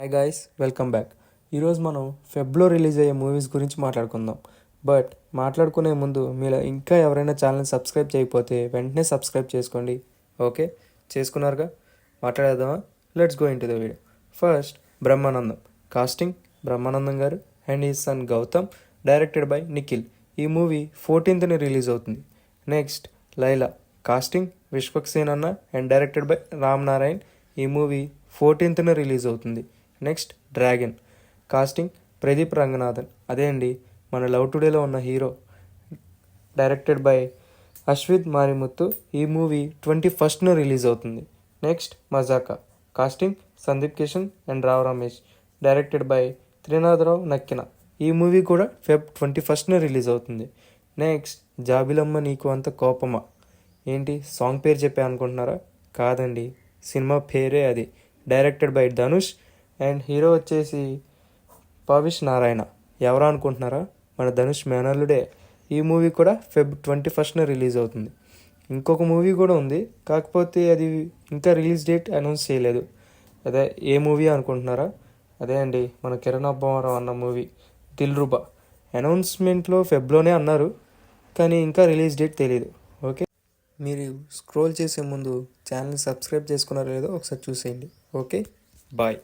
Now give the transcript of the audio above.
Hi guys, welcome back. ఈరోజు మనం ఫెబ్లో release అయ్యే మూవీస్ గురించి మాట్లాడుకుందాం. బట్ మాట్లాడుకునే ముందు మీరు ఇంకా ఎవరైనా ఛానల్ని సబ్స్క్రైబ్ చేయకపోతే వెంటనే సబ్స్క్రైబ్ చేసుకోండి. ఓకే, చేసుకున్నారుగా? మాట్లాడేద్దామా? Let's go in to the video. First, Brahmanandam. Casting Brahmanandam garu and ఈ son Gautham, directed by Nikhil. ఈ మూవీ 14th రిలీజ్ అవుతుంది. నెక్స్ట్, లైలా. కాస్టింగ్ విశ్వక్సేన్ అన్న and directed by Ram Narayan. ఈ మూవీ 14th రిలీజ్ అవుతుంది. Next, Dragon. Casting Pradeep Ranganathan, అదే అండి మన లవ్ టుడేలో ఉన్న hero. Directed by Ashwath Marimuthu. ఈ మూవీ 21st రిలీజ్ అవుతుంది. Next, Mazaka. Casting Sandeep Kishan and Rao Ramesh. Directed by Trinadharao Nakkina. ఈ మూవీ కూడా Feb 21st రిలీజ్ అవుతుంది. నెక్స్ట్, జాబిలమ్మ నీకు అంత కోపమా. ఏంటి సాంగ్ పేరు చెప్పా అనుకుంటున్నారా? కాదండి, సినిమా పేరే అది. Directed by Dhanush and hero వచ్చేసి పవిష్ నారాయణ. ఎవరు అనుకుంటున్నారా? మన ధనుష్ మేనల్లుడే. ఈ మూవీ కూడా Feb 21st రిలీజ్ అవుతుంది. ఇంకొక మూవీ కూడా ఉంది, కాకపోతే అది ఇంకా రిలీజ్ డేట్ అనౌన్స్ చేయలేదు. అదే ఏ మూవీ అనుకుంటున్నారా? అదే అండి మన కిరణ్ అబ్బవరం అన్న మూవీ దిల్రుబా. అనౌన్స్మెంట్లో ఫెబ్లోనే అన్నారు, కానీ ఇంకా రిలీజ్ డేట్ తెలియదు. ఓకే, మీరు స్క్రోల్ చేసే ముందు ఛానల్ని సబ్స్క్రైబ్ చేసుకున్నారో లేదో ఒకసారి చూసేయండి. Okay, bye.